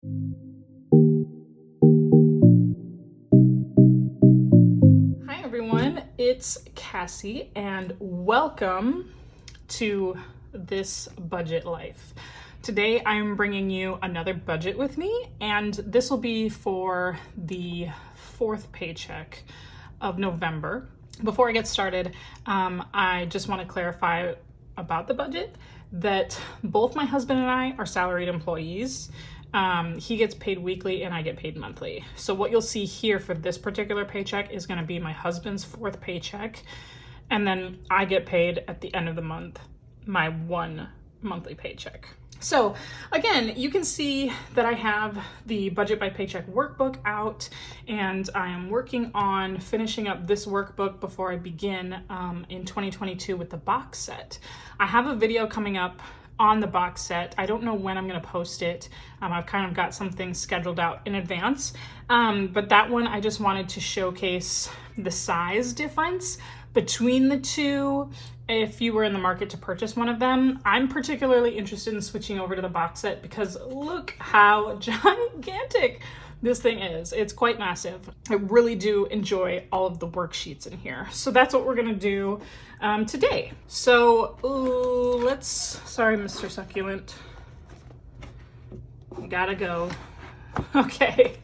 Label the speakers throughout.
Speaker 1: Hi everyone, it's Cassie and welcome to This Budget Life. Today I'm bringing you another budget with me, and this will be for the fourth paycheck of November. Before I get started, I just want to clarify about the budget that both my husband and I are salaried employees. He gets paid weekly and I get paid monthly. So what you'll see here for this particular paycheck is going to be my husband's fourth paycheck. And then I get paid at the end of the month, my one monthly paycheck. So again, you can see that I have the budget by paycheck workbook out, and I am working on finishing up this workbook before I begin in 2022 with the box set. I have a video coming up on the box set. I don't know when I'm going to post it. I've kind of got some things scheduled out in advance. But that one, I just wanted to showcase the size difference between the two. If you were in the market to purchase one of them, I'm particularly interested in switching over to the box set because look how gigantic this thing is. It's quite massive. I really do enjoy all of the worksheets in here. So that's what we're gonna do today. So sorry, Mr. Succulent. You gotta go. Okay.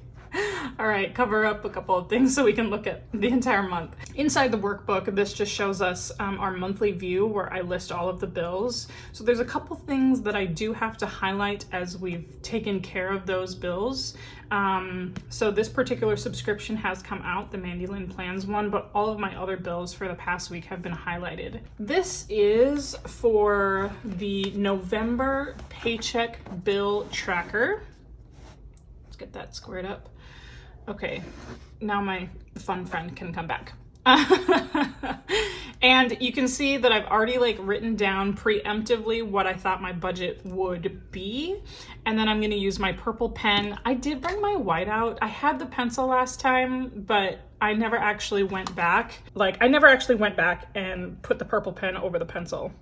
Speaker 1: All right, cover up a couple of things so we can look at the entire month. Inside the workbook, this just shows us our monthly view where I list all of the bills. So there's a couple things that I do have to highlight as we've taken care of those bills. So this particular subscription has come out, the Mandy Lynn Plans one, but all of my other bills for the past week have been highlighted. This is for the November paycheck bill tracker. Let's get that squared up. Okay, now my fun friend can come back. And you can see that I've already written down preemptively what I thought my budget would be. And then I'm gonna use my purple pen. I did bring my white out. I had the pencil last time, but I never actually went back. And put the purple pen over the pencil.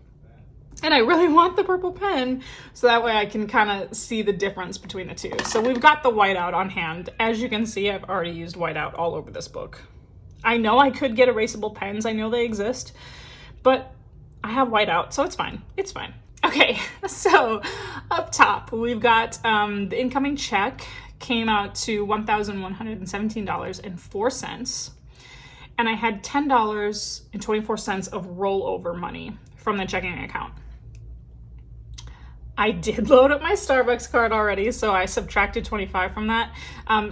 Speaker 1: And I really want the purple pen so that way I can kind of see the difference between the two. So we've got the whiteout on hand. As you can see, I've already used whiteout all over this book. I know I could get erasable pens. I know they exist, but I have whiteout, so it's fine. It's fine. Okay, so up top, we've got the incoming check came out to $1,117.04. And I had $10.24 of rollover money from the checking account. I did load up my Starbucks card already, so I subtracted 25 from that.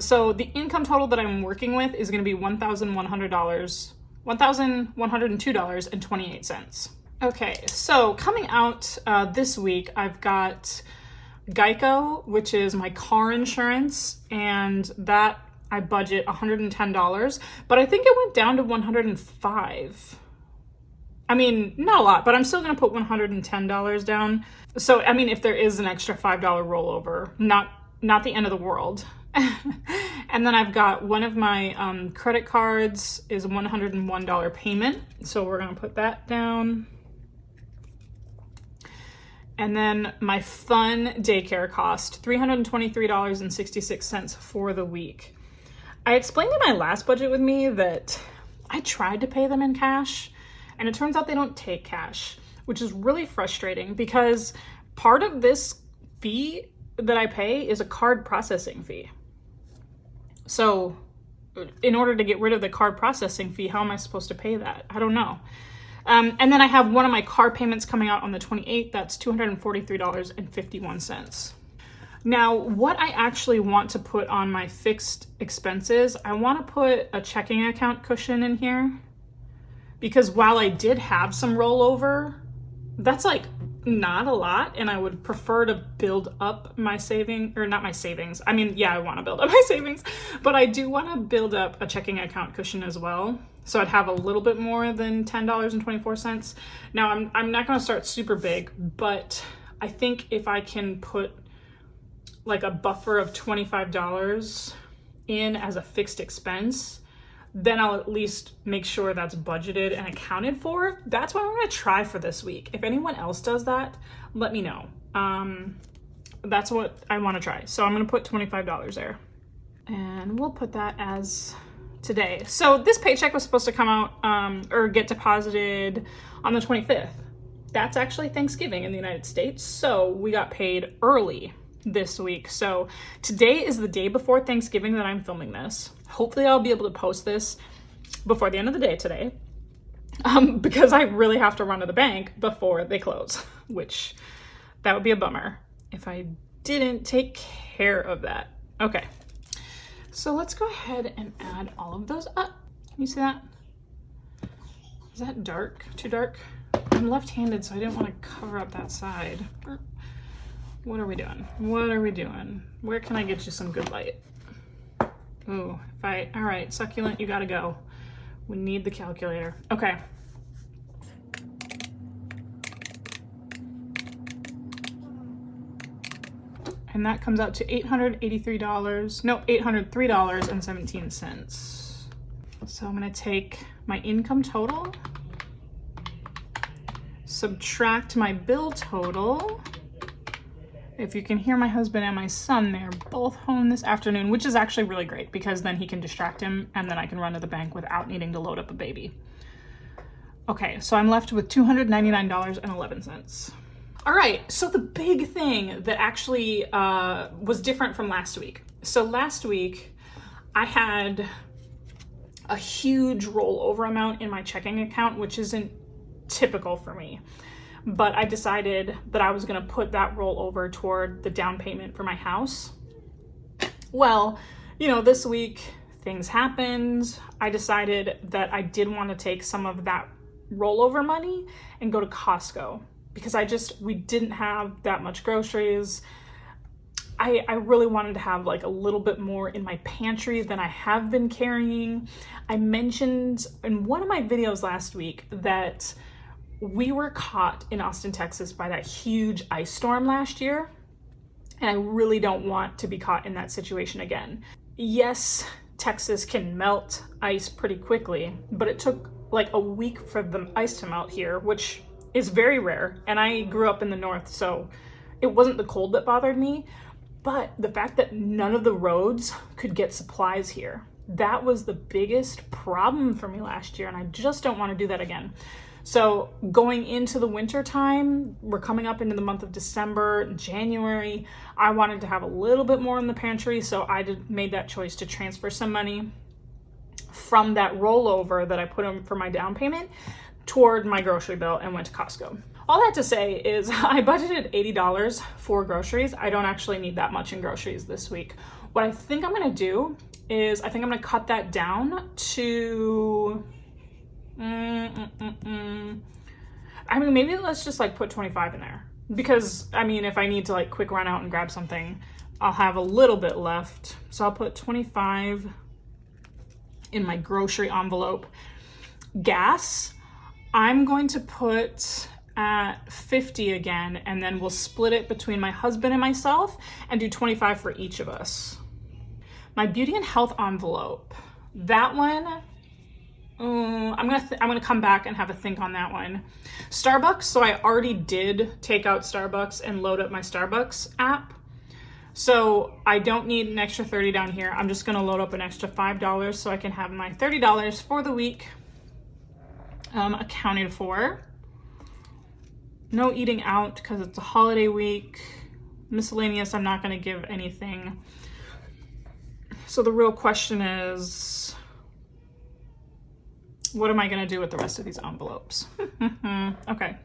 Speaker 1: So the income total that I'm working with is going to be $1,102.28. Okay, so coming out this week, I've got Geico, which is my car insurance, and that I budget $110, but I think it went down to $105. I mean, not a lot, but I'm still going to put $110 down. So, I mean, if there is an extra $5 rollover, not the end of the world. And then I've got one of my credit cards is a $101 payment. So we're going to put that down. And then my fun daycare cost, $323.66 for the week. I explained in my last budget with me that I tried to pay them in cash, and it turns out they don't take cash, which is really frustrating because part of this fee that I pay is a card processing fee. So in order to get rid of the card processing fee, how am I supposed to pay that? I don't know. And then I have one of my car payments coming out on the 28th. That's $243.51. Now, what I actually want to put on my fixed expenses, I want to put a checking account cushion in here. Because while I did have some rollover, that's not a lot, and I would prefer to build up my savings, or not my savings. I mean, yeah, I want to build up my savings, but I do want to build up a checking account cushion as well. So I'd have a little bit more than $10.24. Now, I'm not going to start super big, but I think if I can put a buffer of $25 in as a fixed expense, then I'll at least make sure that's budgeted and accounted for. That's what I'm going to try for this week. If anyone else does that, let me know. that's what I want to try. So I'm going to put $25 there. And we'll put that as today. So this paycheck was supposed to come out or get deposited on the 25th. That's actually Thanksgiving in the United States. So we got paid early this week. So today is the day before Thanksgiving that I'm filming this. Hopefully I'll be able to post this before the end of the day today. Because I really have to run to the bank before they close, which that would be a bummer if I didn't take care of that. Okay. So let's go ahead and add all of those up. Can you see that? Is that dark? Too dark? I'm left-handed, so I didn't want to cover up that side. What are we doing? What are we doing? Where can I get you some good light? Ooh, all right, succulent, you gotta go. We need the calculator. Okay. And that comes out to $803.17. So I'm gonna take my income total, subtract my bill total. If you can hear my husband and my son, they're both home this afternoon, which is actually really great because then he can distract him and then I can run to the bank without needing to load up a baby. Okay, so I'm left with $299.11. All right, so the big thing that actually was different from last week. So last week, I had a huge rollover amount in my checking account, which isn't typical for me. But I decided that I was gonna put that rollover toward the down payment for my house. Well, you know, this week things happened. I decided that I did want to take some of that rollover money and go to Costco because we didn't have that much groceries. I really wanted to have like a little bit more in my pantry than I have been carrying. I mentioned in one of my videos last week that we were caught in Austin, Texas by that huge ice storm last year. And I really don't want to be caught in that situation again. Yes, Texas can melt ice pretty quickly, but it took like a week for the ice to melt here, which is very rare. And I grew up in the north, so it wasn't the cold that bothered me, but the fact that none of the roads could get supplies here. That was the biggest problem for me last year, and I just don't want to do that again. So going into the winter time, we're coming up into the month of December, January, I wanted to have a little bit more in the pantry, so I made that choice to transfer some money from that rollover that I put in for my down payment toward my grocery bill and went to Costco. All that to say is I budgeted $80 for groceries. I don't actually need that much in groceries this week. What I think I'm gonna do is I think I'm gonna cut that down to, I mean, maybe let's just like put 25 in there. Because I mean, if I need to like quick run out and grab something, I'll have a little bit left. So I'll put 25 in my grocery envelope. Gas, I'm going to put at 50 again, and then we'll split it between my husband and myself and do 25 for each of us. My beauty and health envelope, that one, I'm gonna come back and have a think on that one. Starbucks, so I already did take out Starbucks and load up my Starbucks app. So I don't need an extra 30 down here. I'm just gonna load up an extra $5 so I can have my $30 for the week accounted for. No eating out because it's a holiday week. Miscellaneous, I'm not gonna give anything. So the real question is, what am I gonna do with the rest of these envelopes? Okay,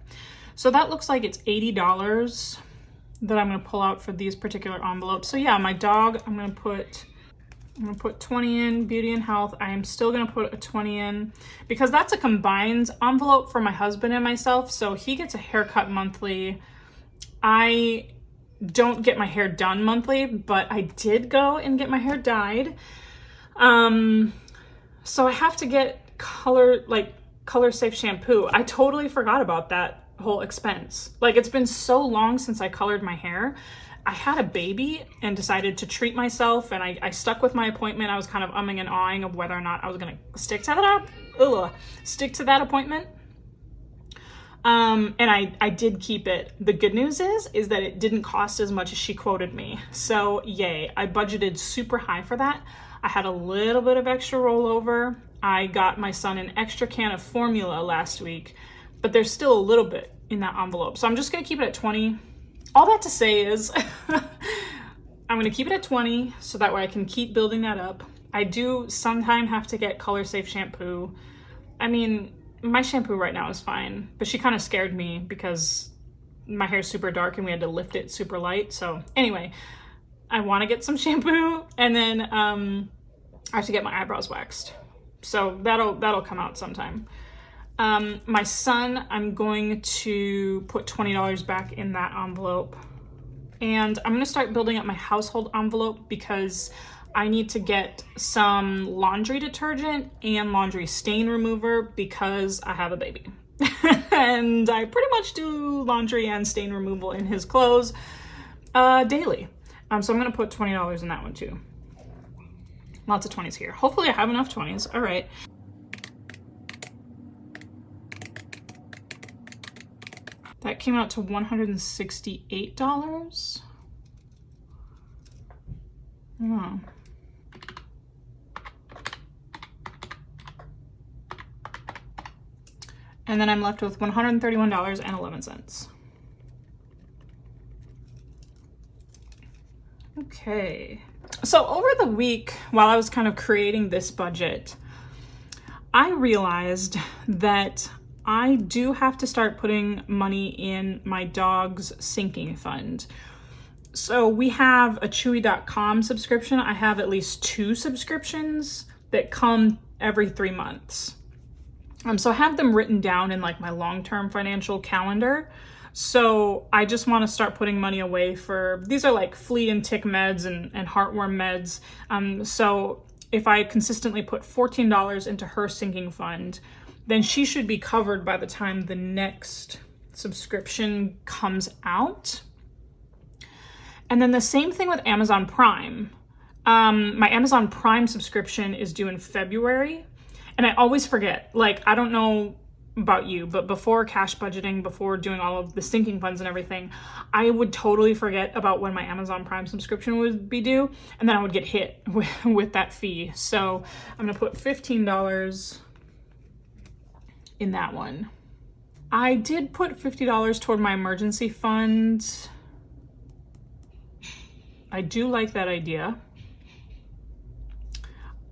Speaker 1: so that looks like it's $80 that I'm gonna pull out for these particular envelopes. So yeah, my dog, I'm gonna put 20 in, beauty and health. I am still gonna put a 20 in because that's a combined envelope for my husband and myself. So he gets a haircut monthly. I don't get my hair done monthly, but I did go and get my hair dyed. So I have to get color safe shampoo. I totally forgot about that whole expense. Like, it's been so long since I colored my hair. I had a baby and decided to treat myself, and I stuck with my appointment. I was kind of umming and ahhing of whether or not I was gonna stick to that appointment. And I did keep it. The good news is that it didn't cost as much as she quoted me. So yay, I budgeted super high for that. I had a little bit of extra rollover. I got my son an extra can of formula last week, but there's still a little bit in that envelope. So I'm just gonna keep it at 20. All that to say is I'm gonna keep it at 20 so that way I can keep building that up. I do sometimes have to get color safe shampoo. I mean, my shampoo right now is fine, but she kind of scared me because my hair is super dark and we had to lift it super light. So anyway, I want to get some shampoo, and then I have to get my eyebrows waxed. So that'll come out sometime. My son, I'm going to put $20 back in that envelope, and I'm going to start building up my household envelope because I need to get some laundry detergent and laundry stain remover because I have a baby. And I pretty much do laundry and stain removal in his clothes daily. So I'm gonna put $20 in that one too. Lots of 20s here. Hopefully I have enough 20s. All right. That came out to $168. Oh. And then I'm left with $131.11. Okay. So over the week, while I was kind of creating this budget, I realized that I do have to start putting money in my dog's sinking fund. So we have a Chewy.com subscription. I have at least 2 subscriptions that come every 3 months. So I have them written down in like my long-term financial calendar. So I just want to start putting money away for, these are like flea and tick meds and heartworm meds. So if I consistently put $14 into her sinking fund, then she should be covered by the time the next subscription comes out. And then the same thing with Amazon Prime. My Amazon Prime subscription is due in February. And I always forget, like, I don't know about you, but before cash budgeting, before doing all of the sinking funds and everything, I would totally forget about when my Amazon Prime subscription would be due. And then I would get hit with that fee. So I'm gonna put $15 in that one. I did put $50 toward my emergency fund. I do like that idea.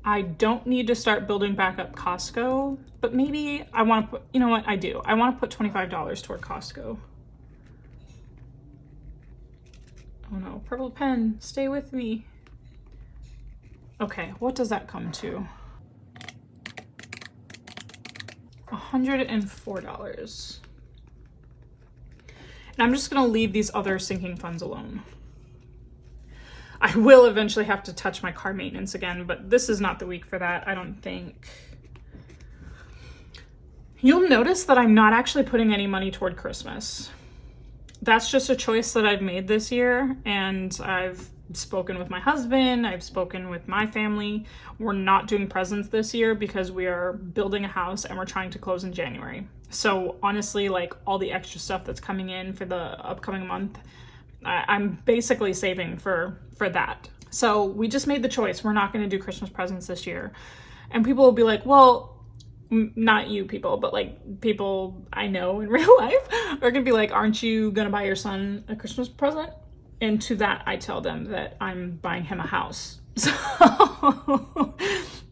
Speaker 1: I don't need to start building back up Costco, but maybe I want to put, you know what, I do. I want to put $25 toward Costco. Oh no, purple pen, stay with me. Okay, what does that come to? $104. And I'm just gonna leave these other sinking funds alone. I will eventually have to touch my car maintenance again, but this is not the week for that, I don't think. You'll notice that I'm not actually putting any money toward Christmas. That's just a choice that I've made this year, and I've spoken with my husband, I've spoken with my family. We're not doing presents this year because we are building a house and we're trying to close in January. So honestly, like all the extra stuff that's coming in for the upcoming month, I'm basically saving for that. So we just made the choice. We're not going to do Christmas presents this year. And people will be like, well, not you people, but like people I know in real life are going to be like, aren't you going to buy your son a Christmas present? And to that, I tell them that I'm buying him a house.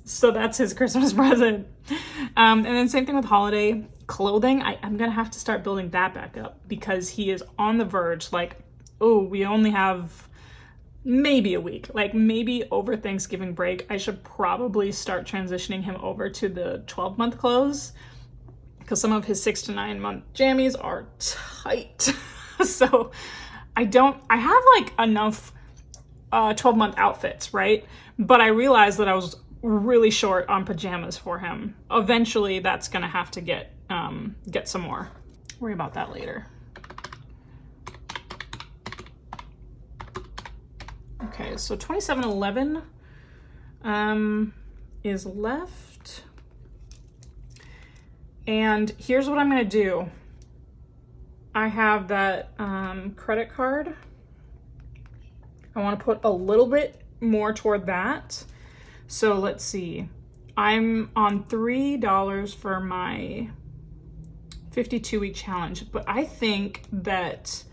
Speaker 1: So that's his Christmas present. And then same thing with holiday clothing. I'm going to have to start building that back up because he is on the verge. Like, oh, we only have maybe a week, like maybe over Thanksgiving break, I should probably start transitioning him over to the 12-month clothes because some of his 6 to 9 month jammies are tight. So I have like enough 12-month outfits, right? But I realized that I was really short on pajamas for him. Eventually that's gonna have to get some more. Worry about that later. Okay, so $27.11 is left. And here's what I'm gonna do. I have that credit card. I want to put a little bit more toward that. So let's see. I'm on $3 for my 52-week challenge, but I think that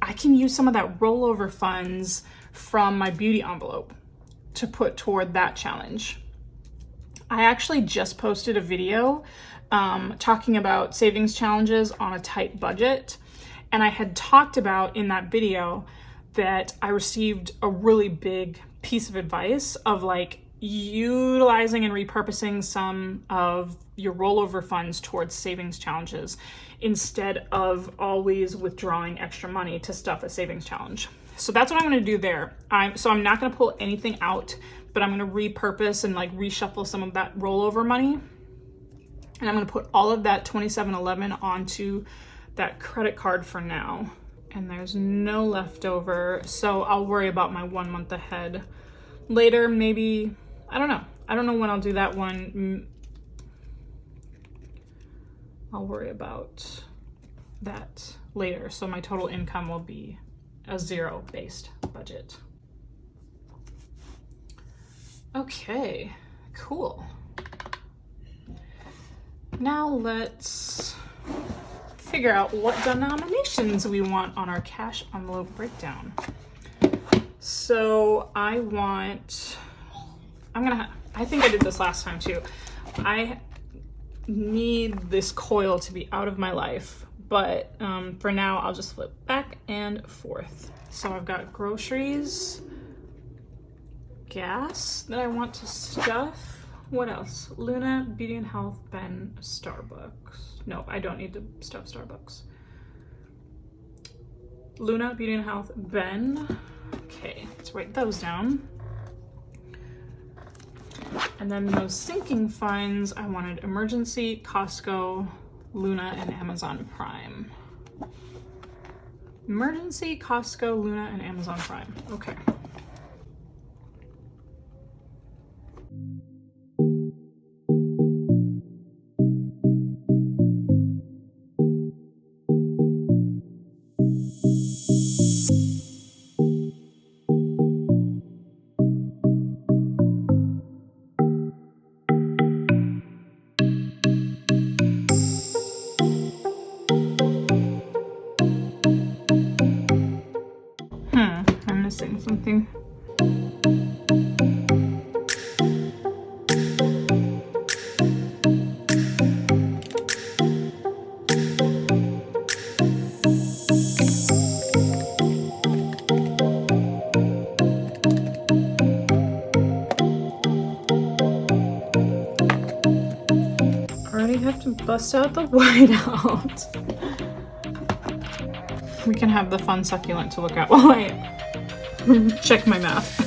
Speaker 1: I can use some of that rollover funds from my beauty envelope to put toward that challenge. I actually just posted a video talking about savings challenges on a tight budget. And I had talked about in that video that I received a really big piece of advice of like utilizing and repurposing some of your rollover funds towards savings challenges instead of always withdrawing extra money to stuff a savings challenge. So that's what I'm going to do there. So I'm not going to pull anything out, but I'm going to repurpose and like reshuffle some of that rollover money. And I'm going to put all of that $27.11 onto that credit card for now. And there's no leftover, so I'll worry about my 1 month ahead later. Maybe, I don't know. I don't know when I'll do that one. I'll worry about that later. So my total income will be a zero-based budget. Okay, cool. Now let's figure out what denominations we want on our cash envelope breakdown. So I think I did this last time too. I need this coil to be out of my life, but for now I'll just flip back and forth. So I've got groceries, gas that I want to stuff. What else? Luna, Beauty and Health, Ben, Starbucks. No, I don't need to stuff Starbucks. Luna, Beauty and Health, Ben. Okay, let's write those down. And then those sinking funds, I wanted emergency, Costco, Luna, and Amazon Prime. Emergency, Costco, Luna, and Amazon Prime. Okay. I'm missing something. Already have to bust out the whiteout. We can have the fun succulent to look at while I check my math.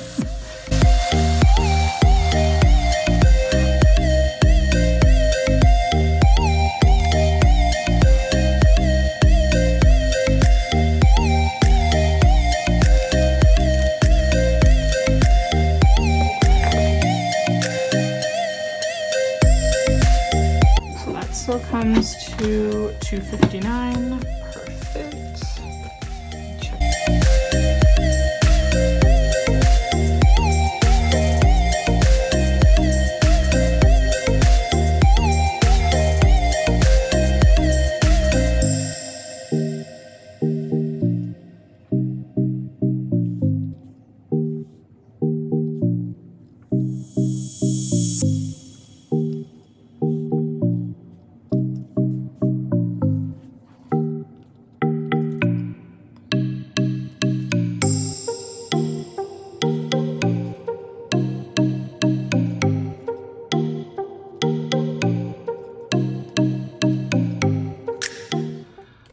Speaker 1: So that still comes to $259. Perfect. Check.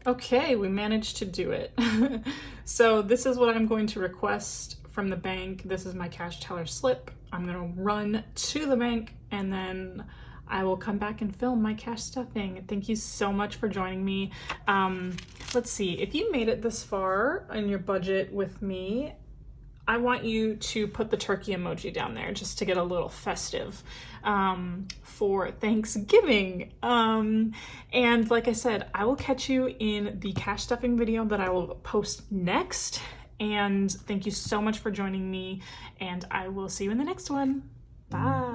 Speaker 1: Okay, we managed to do it. So this is what I'm going to request from the bank. This is my cash teller slip. I'm gonna run to the bank and then I will come back and film my cash stuffing. Thank you so much for joining me. Let's see, if you made it this far in your budget with me, I want you to put the turkey emoji down there just to get a little festive for Thanksgiving. And like I said, I will catch you in the cash stuffing video that I will post next. And thank you so much for joining me, and I will see you in the next one. Bye.